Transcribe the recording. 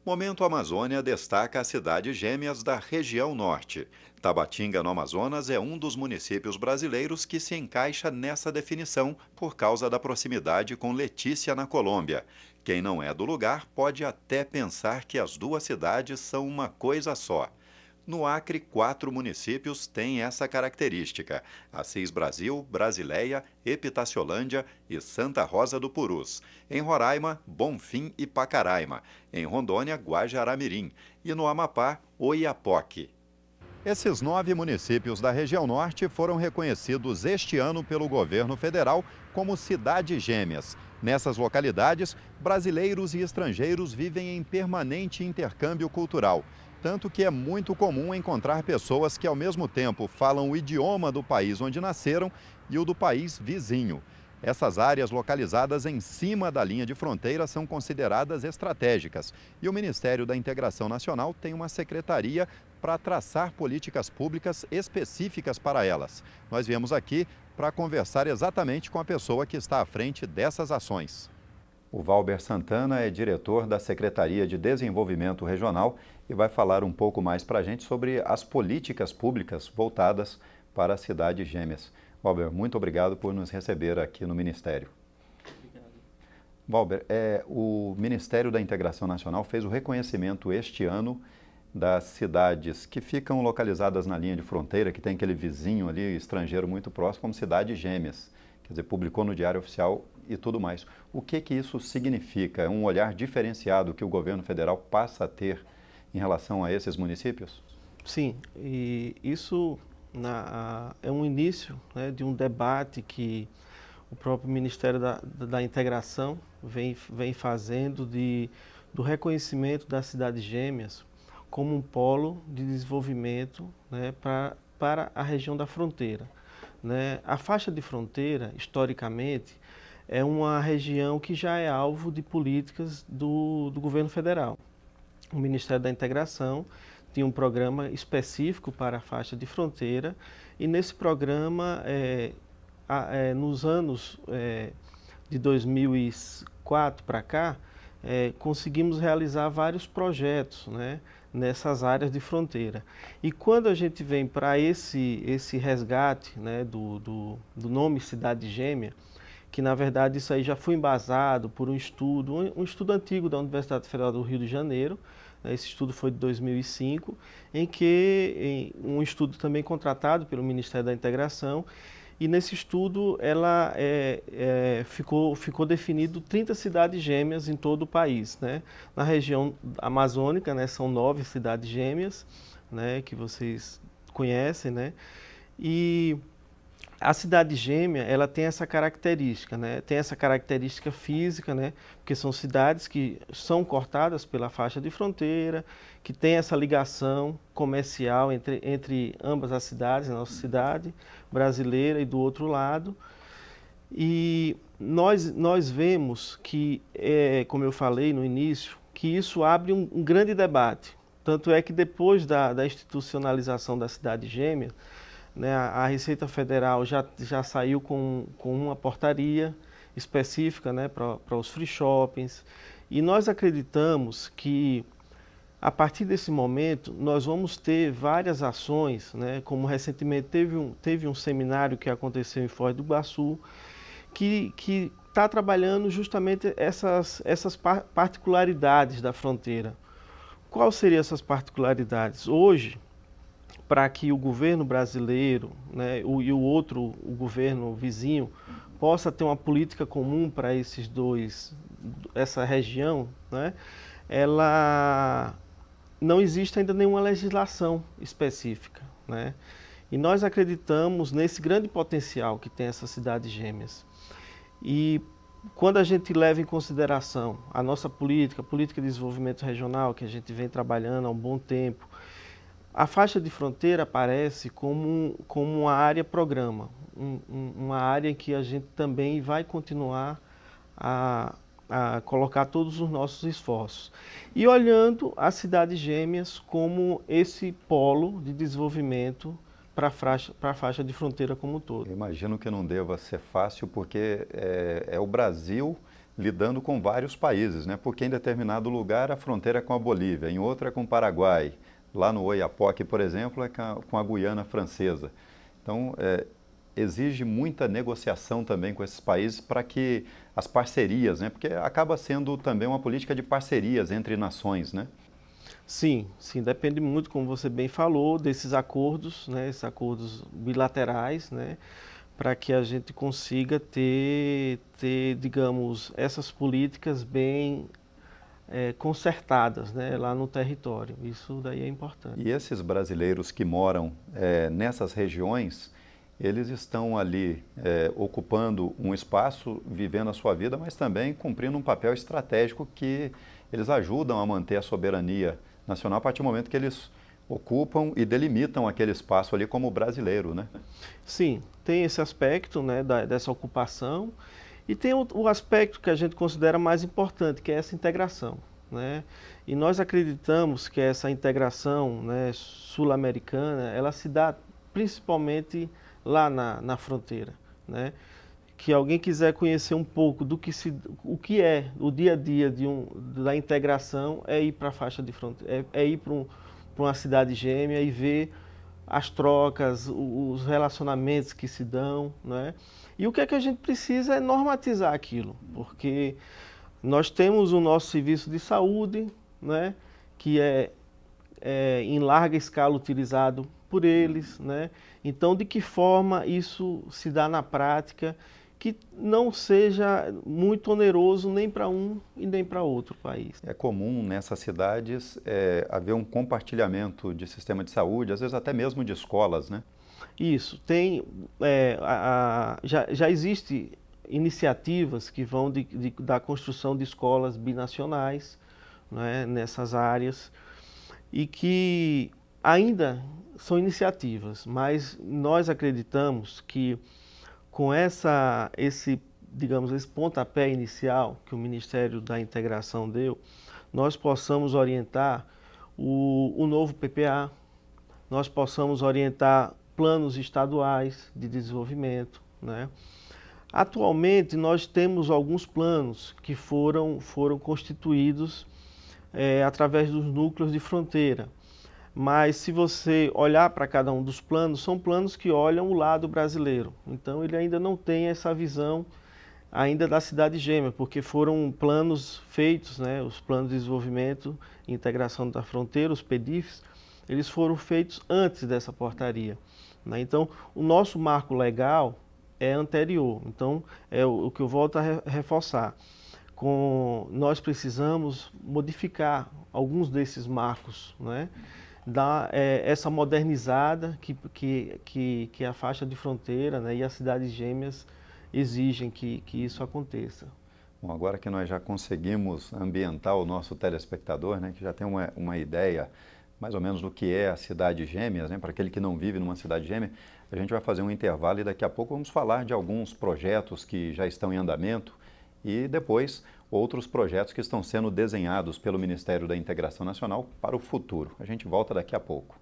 Momento Amazônia destaca as cidades gêmeas da região norte. Tabatinga, no Amazonas, é um dos municípios brasileiros que se encaixa nessa definição por causa da proximidade com Letícia, na Colômbia. Quem não é do lugar pode até pensar que as duas cidades são uma coisa só. No Acre, 4 municípios têm essa característica: Assis Brasil, Brasileia, Epitaciolândia e Santa Rosa do Purus. Em Roraima, Bonfim e Pacaraima. Em Rondônia, Guajará-Mirim. E no Amapá, Oiapoque. Esses 9 municípios da região norte foram reconhecidos este ano pelo governo federal como cidades gêmeas. Nessas localidades, brasileiros e estrangeiros vivem em permanente intercâmbio cultural. Tanto que é muito comum encontrar pessoas que ao mesmo tempo falam o idioma do país onde nasceram e o do país vizinho. Essas áreas localizadas em cima da linha de fronteira são consideradas estratégicas e o Ministério da Integração Nacional tem uma secretaria para traçar políticas públicas específicas para elas. Nós viemos aqui para conversar exatamente com a pessoa que está à frente dessas ações. O Valber Santana é diretor da Secretaria de Desenvolvimento Regional e vai falar um pouco mais para a gente sobre as políticas públicas voltadas para as cidades gêmeas. Valber, muito obrigado por nos receber aqui no Ministério. Obrigado. Valber, o Ministério da Integração Nacional fez o reconhecimento este ano das cidades que ficam localizadas na linha de fronteira, que tem aquele vizinho ali, estrangeiro muito próximo, como cidades gêmeas. Quer dizer, publicou no Diário Oficial e tudo mais. O que isso significa? É um olhar diferenciado que o governo federal passa a ter em relação a esses municípios? Sim, e isso é um início, né, de um debate que o próprio Ministério da Integração vem fazendo do reconhecimento das cidades gêmeas como um polo de desenvolvimento, né, para a região da fronteira. Né? A faixa de fronteira, historicamente, é uma região que já é alvo de políticas do governo federal. O Ministério da Integração tinha um programa específico para a faixa de fronteira e nesse programa, nos anos de 2004 para cá, conseguimos realizar vários projetos, né, nessas áreas de fronteira. E quando a gente vem para esse resgate, né, do nome Cidade Gêmea, que na verdade isso aí já foi embasado por um estudo antigo da Universidade Federal do Rio de Janeiro. Esse estudo foi de 2005, um estudo também contratado pelo Ministério da Integração, e nesse estudo ficou definido 30 cidades gêmeas em todo o país. Né? Na região amazônica, né, são 9 cidades gêmeas, né, que vocês conhecem, né? E a cidade gêmea, ela tem essa característica, né? Tem essa característica física, né? Porque são cidades que são cortadas pela faixa de fronteira, que tem essa ligação comercial entre ambas as cidades, a nossa cidade brasileira e do outro lado. E nós vemos que, como eu falei no início, que isso abre um grande debate. Tanto é que depois da institucionalização da cidade gêmea, né, a Receita Federal já saiu com uma portaria específica, né, para os free shoppings, e nós acreditamos que a partir desse momento nós vamos ter várias ações, né, como recentemente teve um seminário que aconteceu em Foz do Iguaçu, que está trabalhando justamente essas particularidades da fronteira. Quais seriam essas particularidades? Hoje, para que o governo brasileiro, né, o governo vizinho, possa ter uma política comum para essa região, né, não existe ainda nenhuma legislação específica. Né, e nós acreditamos nesse grande potencial que tem essas cidades gêmeas. E quando a gente leva em consideração a nossa política de desenvolvimento regional, que a gente vem trabalhando há um bom tempo, a faixa de fronteira aparece como uma área programa, uma área em que a gente também vai continuar a colocar todos os nossos esforços. E olhando as cidades gêmeas como esse polo de desenvolvimento para a faixa de fronteira como um todo. Eu imagino que não deva ser fácil, porque é o Brasil lidando com vários países, né? Porque em determinado lugar a fronteira é com a Bolívia, em outro é com o Paraguai, lá no Oiapoque, por exemplo, é com a Guiana Francesa. Então, exige muita negociação também com esses países para que as parcerias, né? Porque acaba sendo também uma política de parcerias entre nações, né? Sim, sim, depende muito, como você bem falou, desses acordos, né? Esses acordos bilaterais, né? Para que a gente consiga ter, digamos, essas políticas bem consertadas, né, lá no território. Isso daí é importante. E esses brasileiros que moram nessas regiões, eles estão ali ocupando um espaço, vivendo a sua vida, mas também cumprindo um papel estratégico que eles ajudam a manter a soberania nacional a partir do momento que eles ocupam e delimitam aquele espaço ali como brasileiro, né? Sim, tem esse aspecto, né, dessa ocupação, e tem o aspecto que a gente considera mais importante, que é essa integração, né? E nós acreditamos que essa integração, né, sul-americana, ela se dá principalmente lá na fronteira, né? Que alguém quiser conhecer um pouco o que é o dia a dia da integração, é ir para a faixa de fronteira, é ir para uma cidade gêmea e ver as trocas, os relacionamentos que se dão, né? E o que é que a gente precisa é normatizar aquilo, porque nós temos o nosso serviço de saúde, né, que é em larga escala utilizado por eles, né? Então, de que forma isso se dá na prática, que não seja muito oneroso nem para um e nem para outro país. É comum nessas cidades haver um compartilhamento de sistema de saúde, às vezes até mesmo de escolas, né? Isso, tem, já existe iniciativas que vão da construção de escolas binacionais, né, nessas áreas, e que ainda são iniciativas, mas nós acreditamos que com digamos, esse pontapé inicial que o Ministério da Integração deu, nós possamos orientar o novo PPA, nós possamos orientar planos estaduais de desenvolvimento, né? Atualmente nós temos alguns planos que foram constituídos através dos núcleos de fronteira. Mas se você olhar para cada um dos planos, são planos que olham o lado brasileiro. Então ele ainda não tem essa visão ainda da cidade gêmea, porque foram planos feitos, né, os planos de desenvolvimento e integração da fronteira, os PDIFs, eles foram feitos antes dessa portaria, né? Então o nosso marco legal é anterior. Então é o que eu volto a reforçar. Nós precisamos modificar alguns desses marcos, né? Dar essa modernizada que a faixa de fronteira, né, e as cidades gêmeas exigem que isso aconteça. Bom, agora que nós já conseguimos ambientar o nosso telespectador, né, que já tem uma ideia mais ou menos do que é a cidade gêmeas, né, para aquele que não vive numa cidade gêmea, a gente vai fazer um intervalo e daqui a pouco vamos falar de alguns projetos que já estão em andamento e depois outros projetos que estão sendo desenhados pelo Ministério da Integração Nacional para o futuro. A gente volta daqui a pouco.